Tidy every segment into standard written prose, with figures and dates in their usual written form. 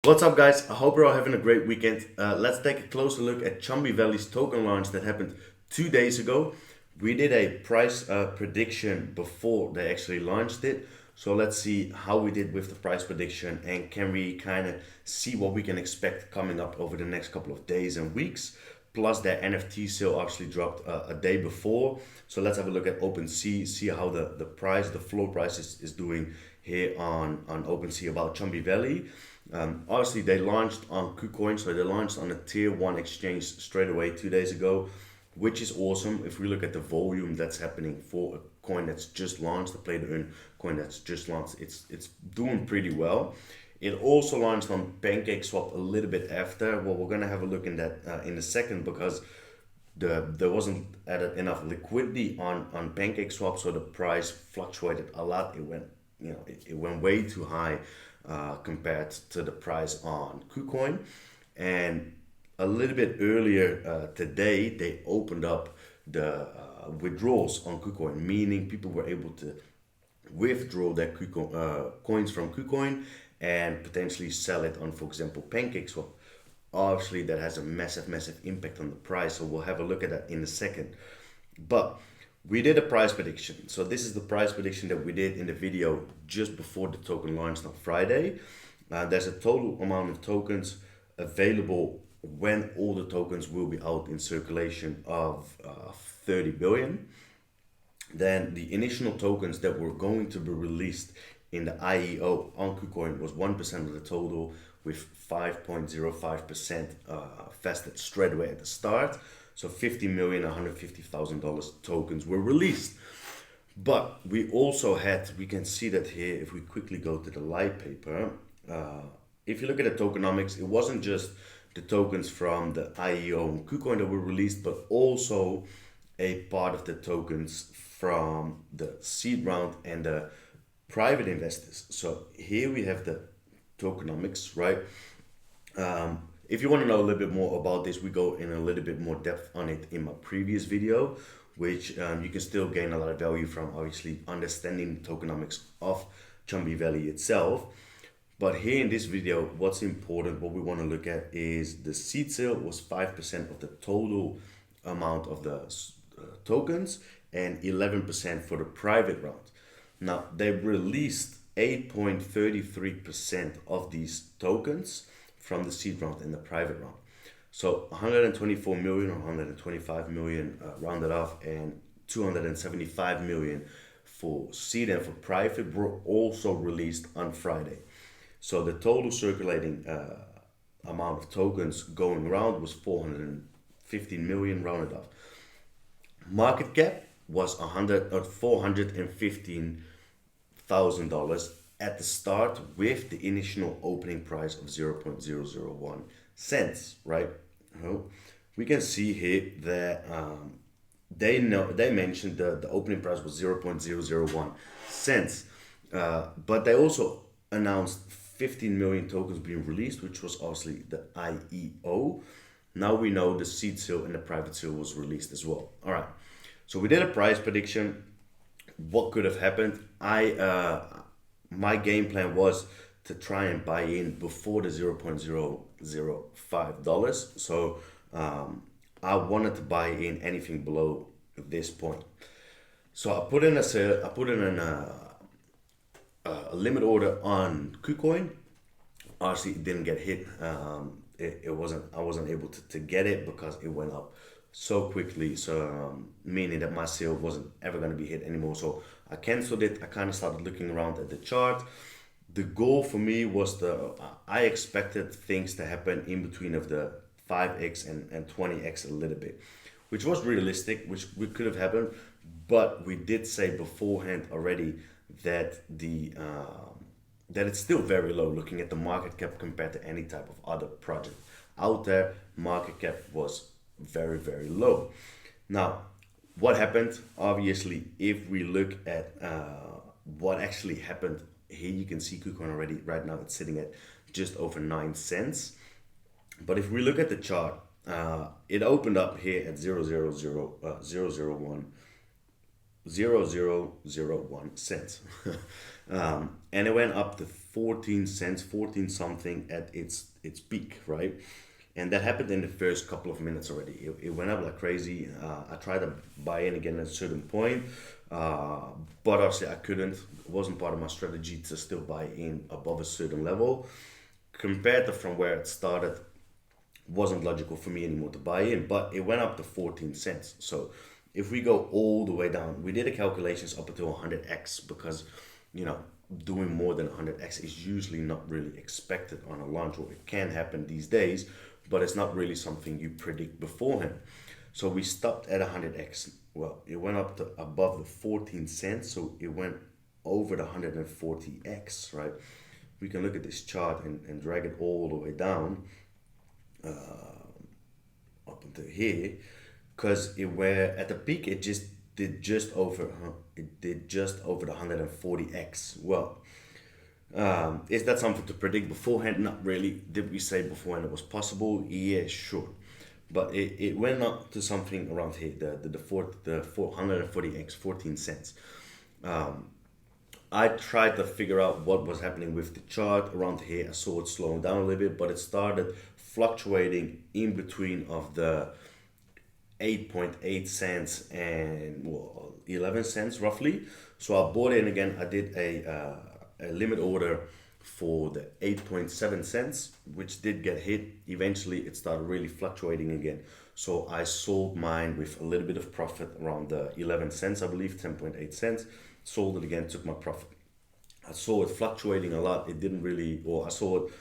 What's up, guys? I hope you're all having a great weekend. Let's take a closer look at Chumby Valley's token launch that happened 2 days ago. We did a price prediction before they actually launched it. So let's see how we did with the price prediction and can we kind of see what we can expect coming up over the next couple of days and weeks. Plus, their NFT sale actually dropped a day before. So let's have a look at OpenSea, see how the floor price is doing here on OpenSea about Chumby Valley. Obviously, they launched on Kucoin, so they launched on a tier one exchange straight away 2 days ago, which is awesome. If we look at the volume that's happening for a coin that's just launched, the play to earn coin that's just launched, it's doing pretty well. It also launched on PancakeSwap a little bit after. Well, we're gonna have a look in that in a second because there wasn't added enough liquidity on PancakeSwap, so the price fluctuated a lot. It went way too high compared to the price on KuCoin. And a little bit earlier today, they opened up the withdrawals on KuCoin, meaning people were able to withdraw their coins from KuCoin and potentially sell it on, for example, PancakeSwap. Obviously, that has a massive impact on the price, so we'll have a look at that in a second. But we did a price prediction. So this is the price prediction that we did in the video just before the token launched on Friday. There's a total amount of tokens available when all the tokens will be out in circulation of 30 billion. Then the initial tokens that were going to be released in the IEO on KuCoin was 1% of the total, with 5.05% vested straight away at the start. So $50,150,000 tokens were released. But we also had, we can see that here, if we quickly go to the light paper, if you look at the tokenomics, it wasn't just the tokens from the IEO and KuCoin that were released, but also a part of the tokens from the seed round and the private investors. So here we have the tokenomics, right? If you want to know a little bit more about this, we go in a little bit more depth on it in my previous video, which you can still gain a lot of value from, obviously, understanding the tokenomics of Chumby Valley itself. But here in this video, what's important, what we want to look at is the seed sale was 5% of the total amount of the tokens and 11% for the private round. Now, they released 8.33% of these tokens from the seed round and the private round. So 124 million or 125 million rounded off, and 275 million for seed and for private were also released on Friday. So the total circulating amount of tokens going around was 415 million rounded off. Market cap was $415,000 at the start, with the initial opening price of 0.001 cents, right? We can see here that they mentioned the opening price was 0.001 cents, but they also announced 15 million tokens being released, which was obviously the IEO. Now we know the seed sale and the private sale was released as well. All right, so we did a price prediction. What could have happened? My game plan was to try and buy in before the $0.005. So I wanted to buy in anything below this point. So I put in a limit order on KuCoin. Obviously, it didn't get hit. I wasn't able to get it because it went up so quickly. So meaning that my sale wasn't ever going to be hit anymore. So I canceled it. I kind of started looking around at the chart. The goal for me was I expected things to happen in between of the 5x and 20x a little bit, which was realistic, which we could have happened. But we did say beforehand already that that it's still very low looking at the market cap compared to any type of other project out there. Market cap was very low. Now, what happened? Obviously, if we look at what actually happened, here you can see KuCoin already. Right now, it's sitting at just over 9 cents. But if we look at the chart, it opened up here at 0.001 cents. And it went up to 14 cents, 14 something at its peak, right? And that happened in the first couple of minutes already. It went up like crazy. I tried to buy in again at a certain point, but obviously I couldn't. It wasn't part of my strategy to still buy in above a certain level. Compared to from where it started, wasn't logical for me anymore to buy in, but it went up to 14 cents. So if we go all the way down, we did the calculations up until 100x because, you know, doing more than 100x is usually not really expected on a launch, or it can happen these days, but it's not really something you predict beforehand. So we stopped at 100x. Well, it went up to above the 14 cents, so it went over the 140x, right? We can look at this chart and drag it all the way down up until here, because it were at the peak it did just over the 140x. Well, is that something to predict beforehand? Not really. Did we say beforehand it was possible? Yeah, sure. But it went up to something around here, the 440x, 14 cents. I tried to figure out what was happening with the chart around here. I saw it slowing down a little bit, but it started fluctuating in between of the 8.8 cents and 11 cents roughly. So I bought in again. I did a limit order for the 8.7 cents, which did get hit. Eventually it started really fluctuating again. So I sold mine with a little bit of profit around the 11 cents, I believe, 10.8 cents. Sold it again, took my profit. I saw it fluctuating a lot. It didn't really, or I saw it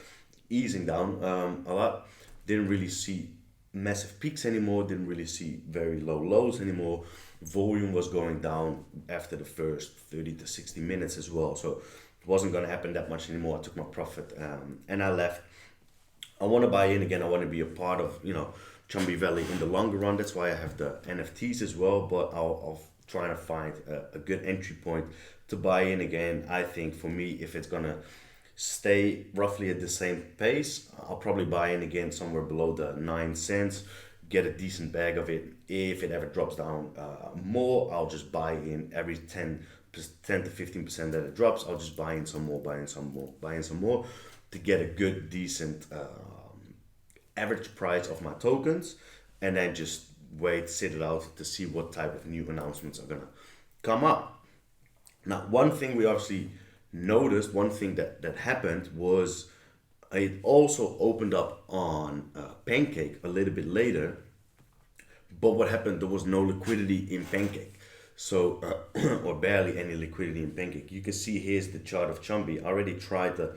easing down a lot. Didn't really see massive peaks anymore. Didn't really see very low lows anymore. Volume was going down after the first 30 to 60 minutes as well. So it wasn't going to happen that much anymore. I took my profit and I left. I want to buy in again. I want to be a part of, Chumby Valley in the longer run. That's why I have the NFTs as well. But I'll try to find a good entry point to buy in again. I think for me, if it's going to stay roughly at the same pace, I'll probably buy in again somewhere below the 9 cents, get a decent bag of it. If it ever drops down more, I'll just buy in every 10 to 15% that it drops. I'll just buy in some more, buy in some more to get a good, decent average price of my tokens, and then just sit it out to see what type of new announcements are gonna come up. Now, one thing we obviously noticed, one thing that happened was it also opened up on Pancake a little bit later, but what happened, there was no liquidity in Pancake. So, or barely any liquidity in Pancake. You can see here's the chart of Chumby. I already tried to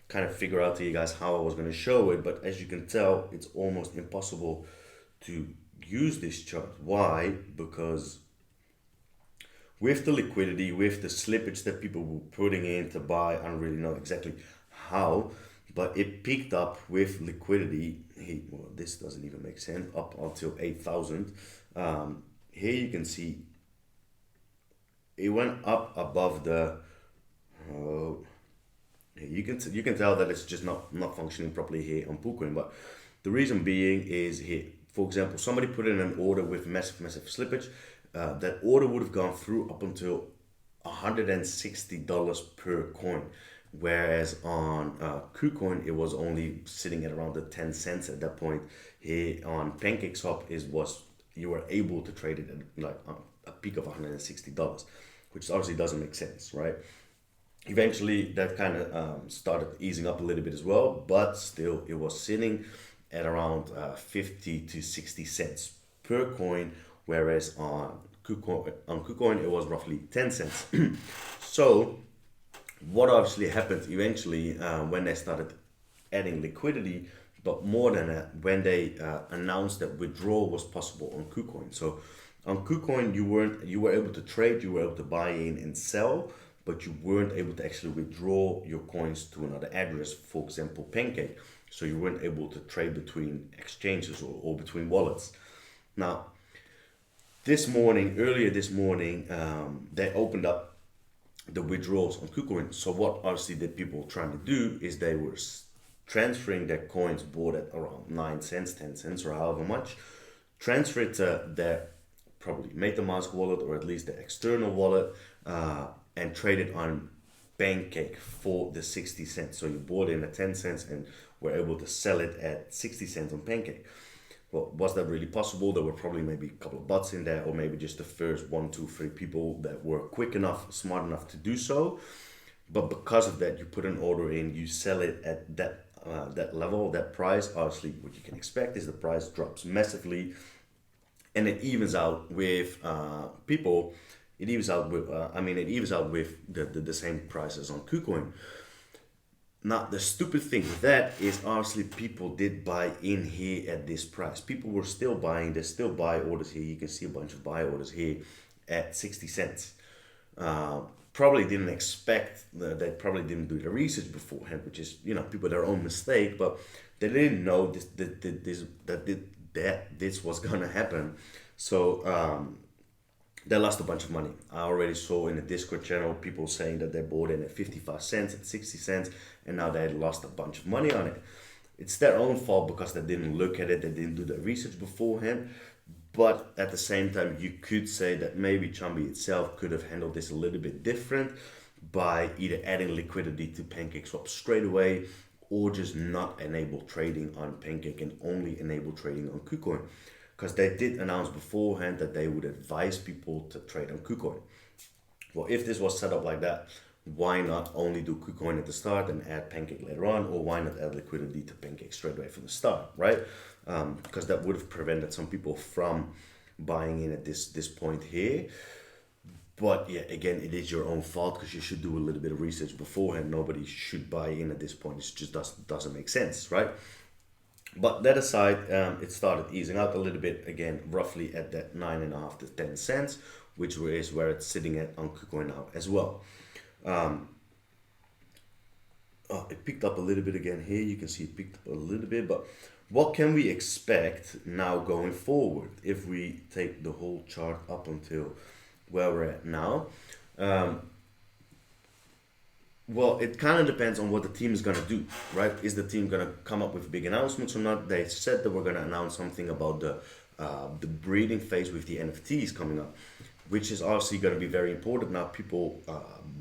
kind of figure out to you guys how I was going to show it, but as you can tell, it's almost impossible to use this chart. Why? Because with the liquidity, with the slippage that people were putting in to buy, I don't really know exactly how, but it peaked up with liquidity. Well, this doesn't even make sense, up until 8,000. Here you can see it went up above the you can tell that it's just not functioning properly here on Kucoin. But the reason being is here, for example, somebody put in an order with massive slippage. That order would have gone through up until $160 per coin, whereas on Kucoin it was only sitting at around the 10 cents at that point. Here on PancakeSwap you were able to trade it at like a peak of $160, which obviously doesn't make sense, right? Eventually that kind of started easing up a little bit as well, but still it was sitting at around 50 to 60 cents per coin, whereas on Kucoin it was roughly 10 cents. So what obviously happened eventually when they started adding liquidity, but more than that, when they announced that withdrawal was possible on Kucoin. So on Kucoin you were able to trade, you were able to buy in and sell, but you weren't able to actually withdraw your coins to another address, for example, Pancake. So you weren't able to trade between exchanges or between wallets. Now, earlier this morning, they opened up the withdrawals on Kucoin. So what obviously the people were trying to do is they were transferring their coins bought at around 9 cents, 10 cents, or however much, transfer it to their probably MetaMask wallet, or at least the external wallet, and trade it on Pancake for the 60 cents. So you bought in at 10 cents and were able to sell it at 60 cents on Pancake. Well, was that really possible? There were probably maybe a couple of bots in there, or maybe just the first 1, 2, 3 people that were quick enough, smart enough to do so. But because of that, you put an order in, you sell it at that level, that price. Obviously, what you can expect is the price drops massively, and it evens out with people. It evens out with, it evens out with the same prices on Kucoin. Now, the stupid thing with that is obviously people did buy in here at this price. People were still buying. There's still buy orders here. You can see a bunch of buy orders here at 60 cents. Probably didn't expect, they probably didn't do the research beforehand, which is, people their own mistake, but they didn't know that this was gonna happen. So they lost a bunch of money. I already saw in the Discord channel people saying that they bought in at 55 cents, at 60 cents, and now they lost a bunch of money on it. It's their own fault because they didn't look at it, they didn't do the research beforehand. But at the same time, you could say that maybe Chomby itself could have handled this a little bit different by either adding liquidity to PancakeSwap straight away, or just not enable trading on Pancake and only enable trading on Kucoin. Because they did announce beforehand that they would advise people to trade on Kucoin. Well, if this was set up like that, why not only do Kucoin at the start and add Pancake later on, or why not add liquidity to Pancake straight away from the start, right? Because that would have prevented some people from buying in at this point here. But yeah, again, it is your own fault because you should do a little bit of research beforehand. Nobody should buy in at this point. It just doesn't make sense, right? But that aside, it started easing out a little bit, again, roughly at that 9.5 to 10 cents, which is where it's sitting at on Kucoin now as well. It picked up a little bit again here. You can see it picked up a little bit, but what can we expect now going forward if we take the whole chart up until where we're at now? Well, it kind of depends on what the team is going to do, right? Is the team going to come up with big announcements or not? They said that we're going to announce something about the breeding phase with the NFTs coming up, which is obviously going to be very important. Now people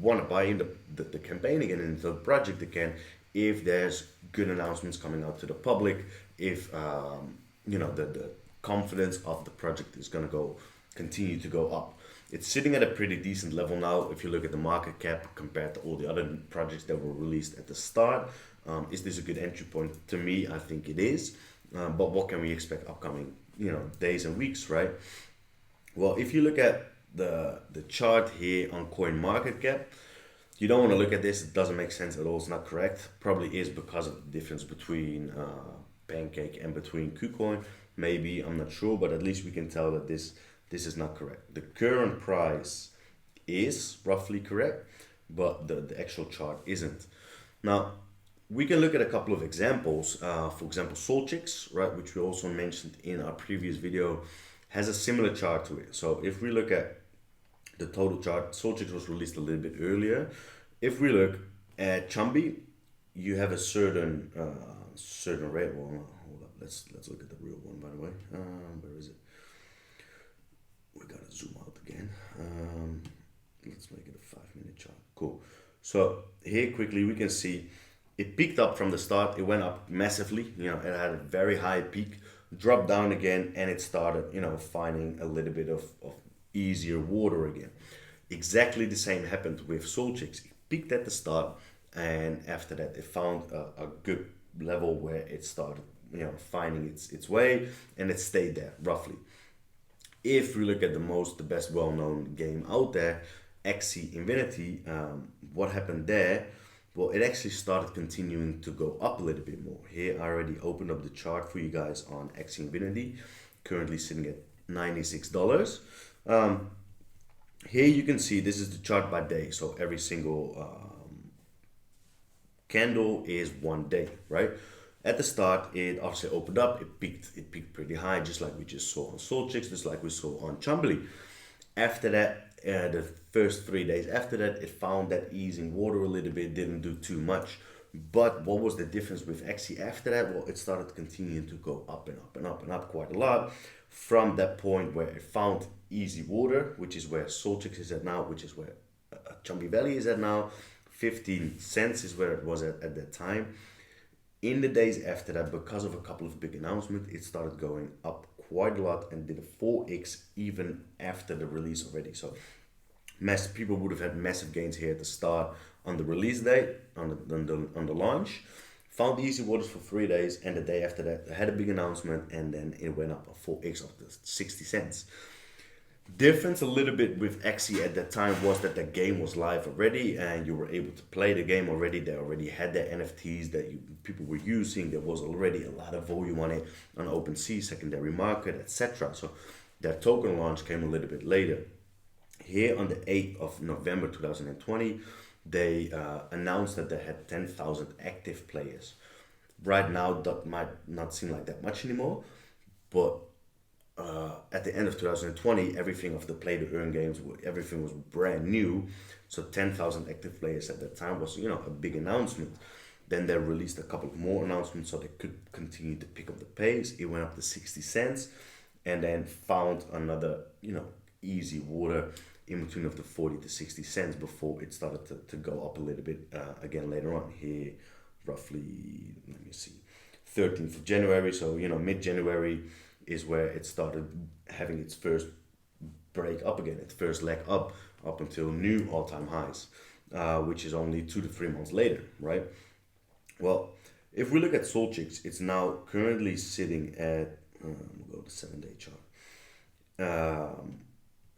want to buy in the campaign again, into the project again, if there's good announcements coming out to the public, if the confidence of the project is going to continue to go up. It's sitting at a pretty decent level now if you look at the market cap compared to all the other projects that were released at the start. Is this a good entry point? To me, I think it is. But what can we expect upcoming days and weeks, right? Well, if you look at the chart here on CoinMarketCap, you don't want to look at this. It doesn't make sense at all. It's not correct. Probably is because of the difference between Pancake and between Kucoin. Maybe, I'm not sure, but at least we can tell that this is not correct. The current price is roughly correct, but the actual chart isn't. Now, we can look at a couple of examples. For example, Solchicks, right, which we also mentioned in our previous video, has a similar chart to it. So if we look at the total chart, Solchicks was released a little bit earlier. If we look at Chomby, you have a certain rate. Well, hold up. Let's look at the real one, by the way. Where is it? We gotta zoom out again. Let's make it a 5-minute chart. Cool. So here quickly we can see it peaked up from the start. It went up massively. It had a very high peak, dropped down again, and it started, finding a little bit of easier water again. Exactly the same happened with Solchicks. It peaked at the start, and after that it found a good level where it started, finding its way, and it stayed there roughly. If we look at the best well-known game out there, AXIE Infinity, what happened there? Well, it actually started continuing to go up a little bit more. Here I already opened up the chart for you guys on AXIE Infinity, currently sitting at $96. Here you can see this is the chart by day, so every single candle is 1 day, right? At the start, it obviously opened up, it peaked pretty high, just like we just saw on Solchicks, just like we saw on Chomby. After that, the first 3 days after that, it found that easing water a little bit, didn't do too much. But what was the difference with AXIE after that? Well, it started continuing to go up and up and up and up quite a lot. From that point where it found easy water, which is where Solchicks is at now, which is where Chumbi Valley is at now. 15 cents is where it was at that time. In the days after that, because of a couple of big announcements, it started going up quite a lot and did a 4x even after the release already. So people would have had massive gains here at the start on the release date, on the launch. Found easy waters for 3 days, and the day after that, they had a big announcement, and then it went up a 4x of the 60 cents. Difference a little bit with AXIE at that time was that the game was live already and you were able to play the game already. They already had their NFTs that people were using. There was already a lot of volume on it on OpenSea, secondary market, etc. So their token launch came a little bit later. Here on the 8th of November 2020, they announced that they had 10,000 active players. Right now, that might not seem like that much anymore, but at the end of 2020, everything of the play to earn games, everything was brand new. So 10,000 active players at that time was, a big announcement. Then they released a couple of more announcements so they could continue to pick up the pace. It went up to 60 cents and then found another, easy water in between of the 40 to 60 cents before it started to go up a little bit again later on. Here, roughly, 13th of January. So, mid-January is where it started having its first break up again, its first leg up until new all-time highs, which is only 2 to 3 months later, right? Well, if we look at Solchicks, it's now currently sitting at, we'll go to 7-day chart.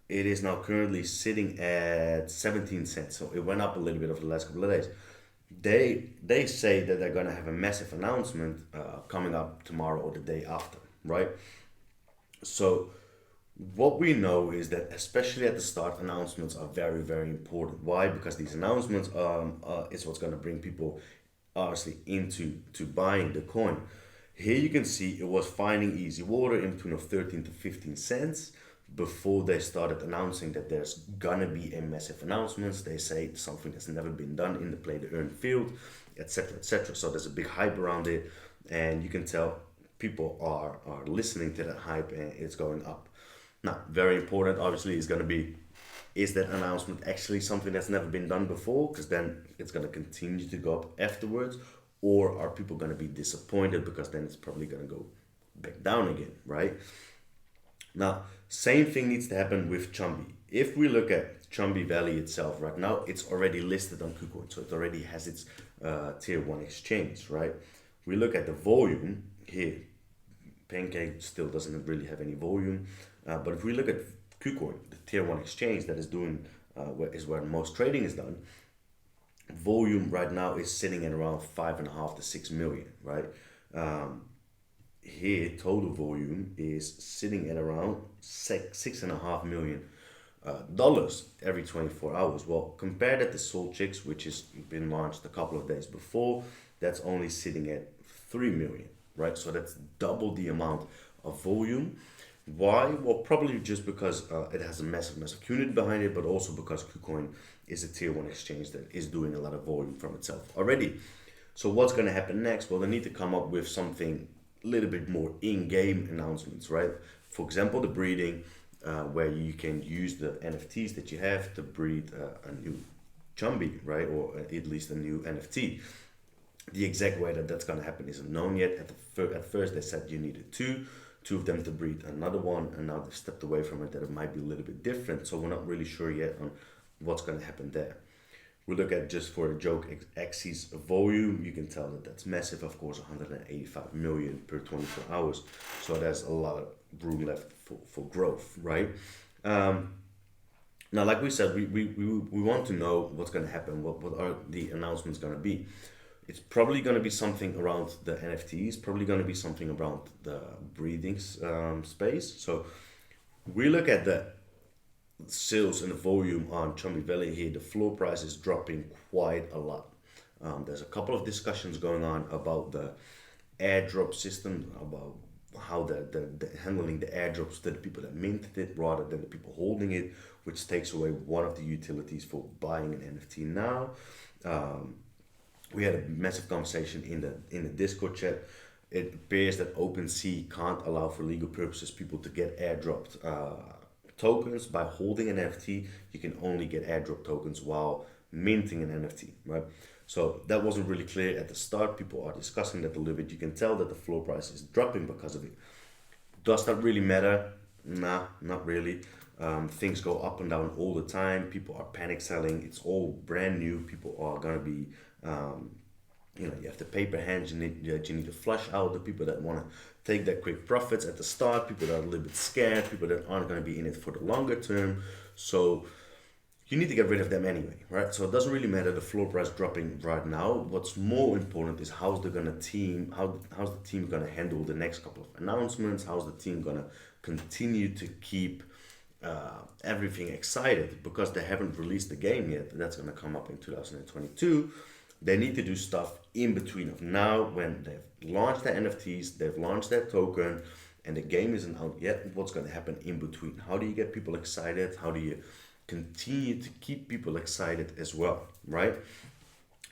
It is now currently sitting at 17 cents, so it went up a little bit over the last couple of days. They say that they're going to have a massive announcement coming up tomorrow or the day after, right? So what we know is that especially at the start, announcements are very, very important. Why? Because these announcements is what's going to bring people obviously into buying the coin. Here you can see it was finding easy water in between of 13 to 15 cents before they started announcing that there's gonna be a massive announcements. They say something that's never been done in the play to earn field, etc., etc. So there's a big hype around it, and you can tell people are listening to that hype and it's going up. Now, very important obviously is going to be, is that announcement actually something that's never been done before? Because then it's going to continue to go up afterwards, or are people going to be disappointed because then it's probably going to go back down again, right? Now, same thing needs to happen with Chomby. If we look at Chumbi Valley itself right now, it's already listed on Kucoin, so it already has its tier 1 exchange, right? We look at the volume here. Pancake still doesn't really have any volume, but if we look at Kucoin, the tier 1 exchange that is doing where most trading is done, volume right now is sitting at around 5.5 to 6 million, right? Here total volume is sitting at around $6.5 million every 24 hours. Well, compare that to Solchicks, which has been launched a couple of days before, that's only sitting at 3 million, right? So that's double the amount of volume. Why? Well, probably just because it has a massive community behind it, but also because Kucoin is a tier 1 exchange that is doing a lot of volume from itself already. So what's going to happen next? Well, they need to come up with something a little bit more in-game announcements, right? For example, the breeding, where you can use the NFTs that you have to breed a new Chomby, right? Or at least a new NFT. The exact way that that's going to happen isn't known yet. At first, they said you needed two of them to breed another one, and now they've stepped away from it, that it might be a little bit different. So we're not really sure yet on what's going to happen there. We look at, just for a joke, AXIE's volume. You can tell that that's massive, of course, 185 million per 24 hours. So there's a lot of room left for growth, right? Now, like we said, we want to know what's going to happen. What are the announcements going to be? It's probably going to be something around the NFTs, probably going to be something around the breeding space. So we look at the sales and the volume on Chumbi Valley here. The floor price is dropping quite a lot. There's a couple of discussions going on about the airdrop system, about how the handling the airdrops to the people that minted it rather than the people holding it, which takes away one of the utilities for buying an NFT now. We had a massive conversation in the Discord chat. It appears that OpenSea can't allow for legal purposes people to get airdropped tokens by holding an NFT. You can only get airdrop tokens while minting an NFT, right? So that wasn't really clear at the start. People are discussing that a little bit. You can tell that the floor price is dropping because of it. Does that really matter? Nah, not really. Things go up and down all the time. People are panic selling. It's all brand new. People are gonna be, you have the paper hands. You need to flush out the people that want to take that quick profits at the start. People that are a little bit scared. People that aren't gonna be in it for the longer term. So you need to get rid of them anyway, right? So it doesn't really matter the floor price dropping right now. What's more important is how's the team gonna handle the next couple of announcements? How's the team gonna continue to keep everything excited, because they haven't released the game yet. That's gonna come up in 2022. They need to do stuff in between of now, when they've launched their NFTs, they've launched their token, and the game isn't out yet. What's gonna happen in between? How do you get people excited? How do you continue to keep people excited as well, right?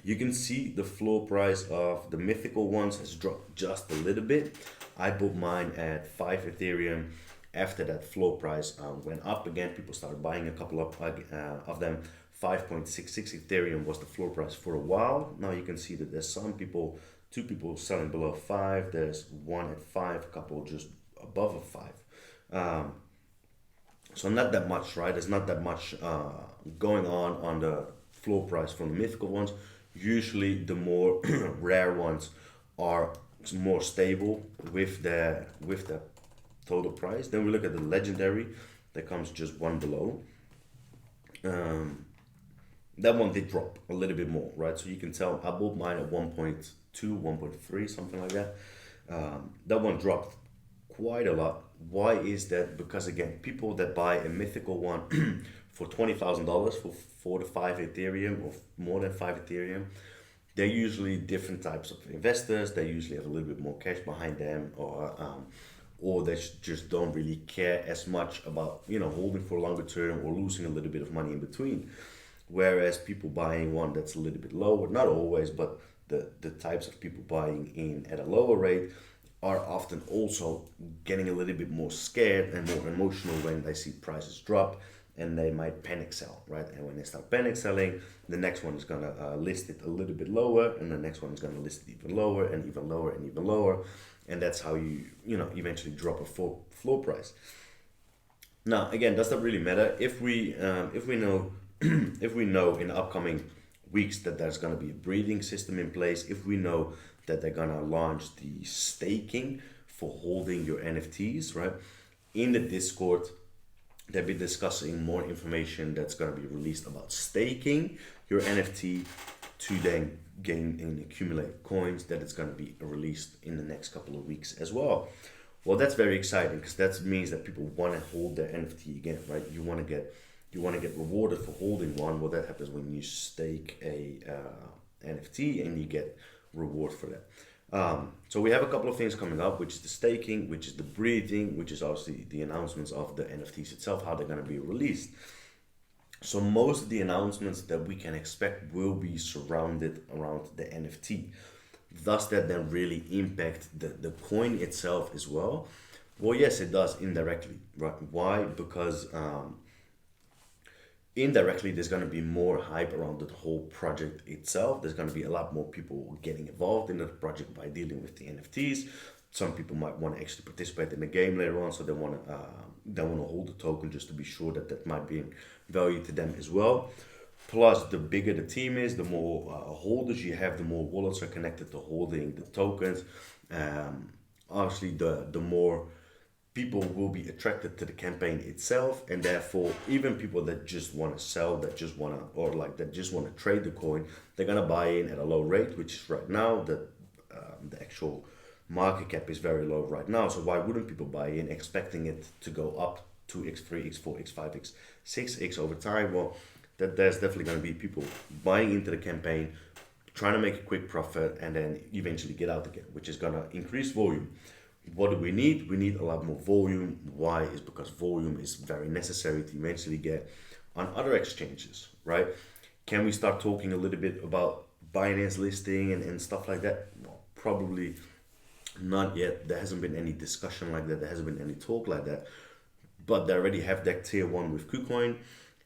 You can see the floor price of the mythical ones has dropped just a little bit. I bought mine at 5 Ethereum. After that floor price went up again, people started buying a couple of them. 5.66 Ethereum was the floor price for a while. Now you can see that there's two people selling below 5. There's one at 5, a couple just above a 5. So not that much, right? There's not that much going on the floor price from the mythical ones. Usually the more rare ones are more stable with the total price. Then we look at the legendary, that comes just one below. That one did drop a little bit more, right? So you can tell I bought mine at 1.2, 1.3, something like that. That one dropped quite a lot. Why is that? Because again, people that buy a mythical one for $20,000 for 4 to 5 Ethereum or more than 5 Ethereum, they're usually different types of investors. They usually have a little bit more cash behind them, or they just don't really care as much about holding for longer term or losing a little bit of money in between. Whereas people buying one that's a little bit lower, not always, but the types of people buying in at a lower rate are often also getting a little bit more scared and more emotional when they see prices drop, and they might panic sell, right? And when they start panic selling, the next one is gonna list it a little bit lower, and the next one is gonna list it even lower and even lower and even lower, and that's how you eventually drop a floor price. Now, again, does that really matter? If we know if we know in the upcoming weeks that there's gonna be a breathing system in place, if we know that they're gonna launch the staking for holding your NFTs, right? In the Discord, they'll be discussing more information that's gonna be released about staking your NFT to then gain and accumulate coins. That it's gonna be released in the next couple of weeks as well. Well, that's very exciting, because that means that people want to hold their NFT again, right? You want to get rewarded for holding one. Well, that happens when you stake a NFT and you get reward for that. So we have a couple of things coming up, which is the staking, which is the breathing, which is obviously the announcements of the NFTs itself, how they're going to be released. So most of the announcements that we can expect will be surrounded around the NFT. Does that then really impact the coin itself as well? Well, yes, it does indirectly, right? Why? Because indirectly there's going to be more hype around the whole project itself. There's going to be a lot more people getting involved in the project by dealing with the NFTs. Some people might want to actually participate in the game later on, so they want to hold the token just to be sure that might be value to them as well. Plus, the bigger the team is, the more holders you have, the more wallets are connected to holding the tokens. Obviously, the more people will be attracted to the campaign itself, and therefore, even people that just want to sell, that just want to trade the coin, they're gonna buy in at a low rate, which is right now the actual market cap is very low right now. So why wouldn't people buy in, expecting it to go up 2x, 3x, 4x, 5x, 6x over time? Well, that there's definitely going to be people buying into the campaign, trying to make a quick profit, and then eventually get out again, which is going to increase volume. What do we need? We need a lot more volume. Why? Is because volume is very necessary to eventually get on other exchanges, right? Can we start talking a little bit about Binance listing and stuff like that? Well, probably not yet. There hasn't been any discussion like that. There hasn't been any talk like that. But they already have that tier 1 with Kucoin.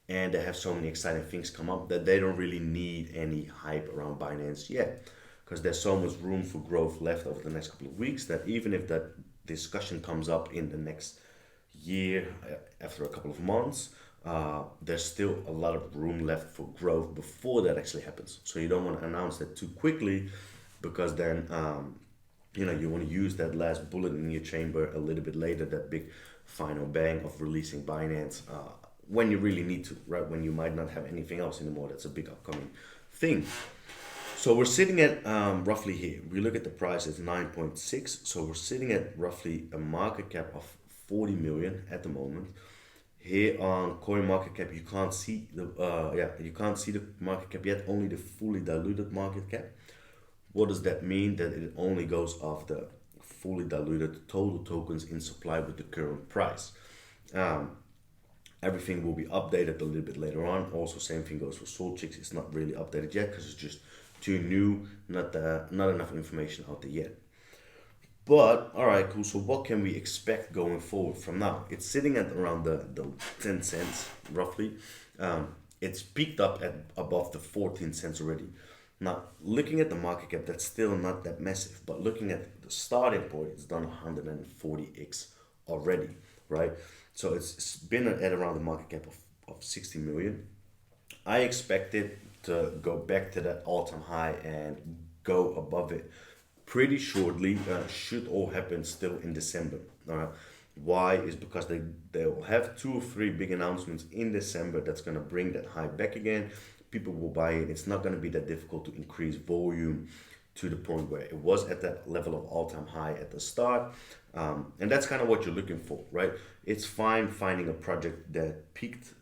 and they have so many exciting things come up that they don't really need any hype around Binance yet, because there's so much room for growth left over the next couple of weeks that even if that discussion comes up in the next year, after a couple of months, there's still a lot of room left for growth before that actually happens. So you don't want to announce that too quickly, because then you want to use that last bullet in your chamber a little bit later, that big final bang of releasing Binance, when you really need to, right? When you might not have anything else anymore. That's a big upcoming thing. So we're sitting at roughly here. We look at the price, it's 9.6. So we're sitting at roughly a market cap of 40 million at the moment. Here on Coin Market Cap, you can't see the market cap yet, only the fully diluted market cap. What does that mean? That it only goes off the fully diluted total tokens in supply with the current price. Everything will be updated a little bit later on. Also, same thing goes for Solchicks. It's not really updated yet because it's just too new, not enough information out there yet. But all right, cool. So what can we expect going forward from now? It's sitting at around the 10 cents roughly. It's peaked up at above the 14 cents already. Now, looking at the market cap, that's still not that massive. But looking at the starting point, it's done 140x already, right? So it's been at around the market cap of 60 million. I expect it to go back to that all-time high and go above it pretty shortly. Should all happen still in December. Why? Is because they will have 2 or 3 big announcements in December that's going to bring that high back again. People will buy it. It's not going to be that difficult to increase volume to the point where it was at that level of all-time high at the start. And that's kind of what you're looking for, right? It's fine finding a project that peaked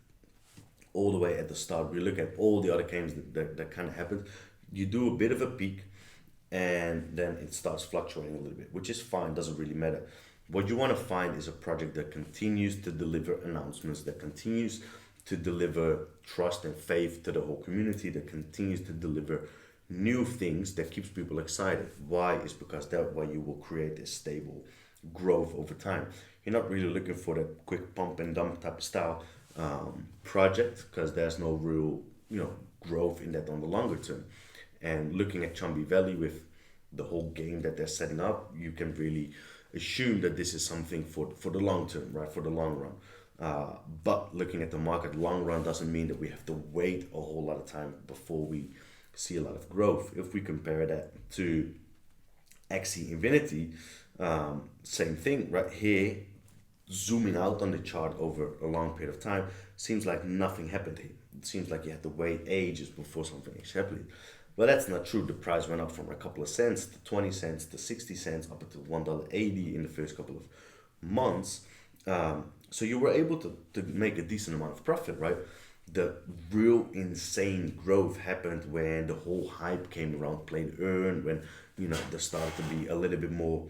all the way at the start. We look at all the other games that kind of happened. You do a bit of a peak and then it starts fluctuating a little bit, which is fine, doesn't really matter. What you want to find is a project that continues to deliver announcements, that continues to deliver trust and faith to the whole community, that continues to deliver new things that keeps people excited. Why? Is because that way you will create a stable growth over time. You're not really looking for that quick pump and dump type of style project, because there's no real growth in that on the longer term. And looking at Chumby Valley with the whole game that they're setting up, you can really assume that this is something for the long term, right? For the long run. But looking at the market long run doesn't mean that we have to wait a whole lot of time before we see a lot of growth. If we compare that to AXIE Infinity, same thing right here. Zooming out on the chart over a long period of time, seems like nothing happened here. It seems like you had to wait ages before something actually happened. But that's not true. The price went up from a couple of cents to 20 cents to 60 cents up to $1.80 in the first couple of months. So you were able to make a decent amount of profit, right? The real insane growth happened when the whole hype came around play to earn, when there started to be a little bit more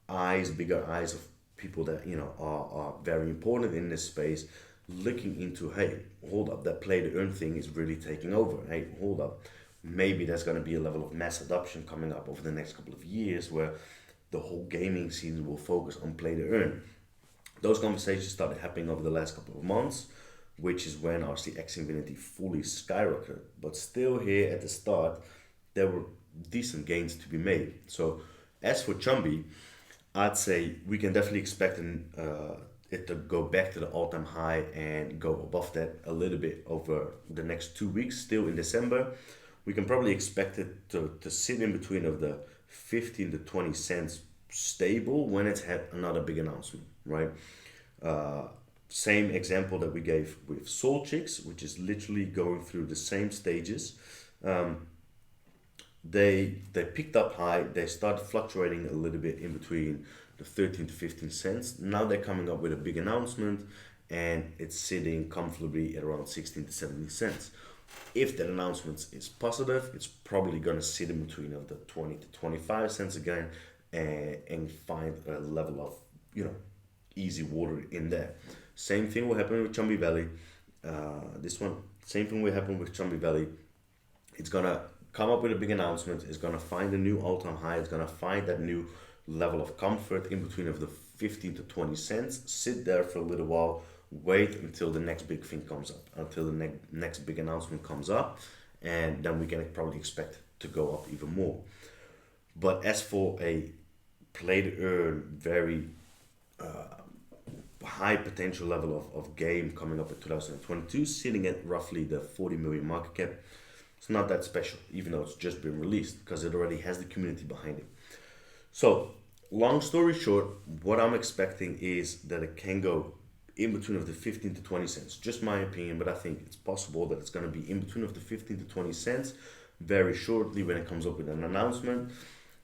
bigger eyes of people that are very important in this space, looking into, hey, hold up, that play to earn thing is really taking over. Hey, hold up, maybe there's going to be a level of mass adoption coming up over the next couple of years where the whole gaming scene will focus on play to earn. Those conversations started happening over the last couple of months, which is when our AXIE Infinity fully skyrocketed. But still here at the start, there were decent gains to be made. So as for Chumby, I'd say we can definitely expect it to go back to the all-time high and go above that a little bit over the next 2 weeks, still in December. We can probably expect it to sit in between of the 15 to 20 cents stable when it's had another big announcement, right? Same example that we gave with Solchicks, which is literally going through the same stages. They picked up high, they started fluctuating a little bit in between the 13 to 15 cents. Now they're coming up with a big announcement and it's sitting comfortably at around 16 to 17 cents. If that announcement is positive, it's probably going to sit in between of the 20 to 25 cents again and find a level of, easy water in there. Same thing will happen with Chomby Valley. Same thing will happen with Chomby Valley. It's going to come up with a big announcement. It's going to find a new all-time high. It's going to find that new level of comfort in between of the 15 to 20 cents. Sit there for a little while, wait until the next big thing comes up, until the next big announcement comes up, and then we can probably expect to go up even more. But as for a play to earn, very high potential level of game coming up in 2022, sitting at roughly the 40 million market cap, it's not that special, even though it's just been released, because it already has the community behind it. So, long story short, what I'm expecting is that it can go in between of the 15 to 20 cents. Just my opinion, but I think it's possible that it's going to be in between of the 15 to 20 cents very shortly when it comes up with an announcement.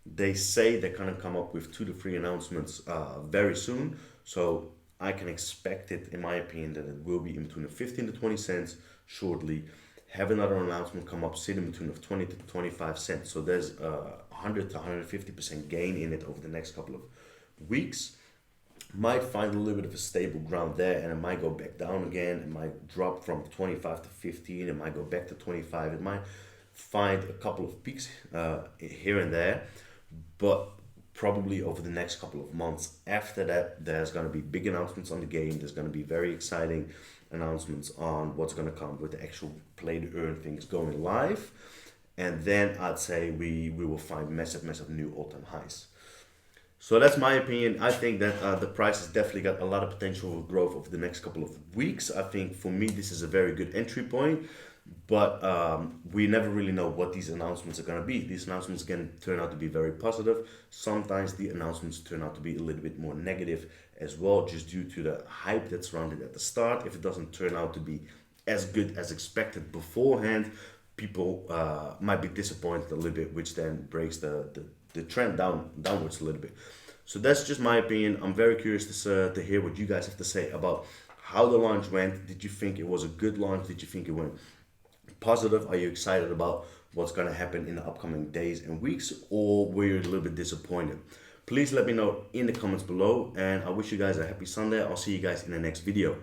They say they're going to come up with 2 to 3 announcements very soon. So I can expect it, in my opinion, that it will be in between the 15 to 20 cents shortly. Have another announcement come up, sit in between of 20 to 25 cents. So there's 100 to 150% gain in it over the next couple of weeks. Might find a little bit of a stable ground there, and it might go back down again. It might drop from 25 to 15. It might go back to 25. It might find a couple of peaks here and there, but probably over the next couple of months after that, there's going to be big announcements on the game. There's going to be very exciting announcements on what's going to come with the actual play to earn things going live, and then I'd say we will find massive new all-time highs. So that's my opinion. I think that the price has definitely got a lot of potential for growth over the next couple of weeks. I think for me this is a very good entry point, but we never really know what these announcements are going to be. These announcements can turn out to be very positive. Sometimes the announcements turn out to be a little bit more negative as well, just due to the hype that's surrounded at the start. If it doesn't turn out to be as good as expected beforehand, people might be disappointed a little bit, which then breaks the trend downwards a little bit. So that's just my opinion. I'm very curious to hear what you guys have to say about how the launch went. Did you think it was a good launch? Did you think it went positive? Are you excited about what's going to happen in the upcoming days and weeks, or were you a little bit disappointed? Please let me know in the comments below, and I wish you guys a happy Sunday. I'll see you guys in the next video.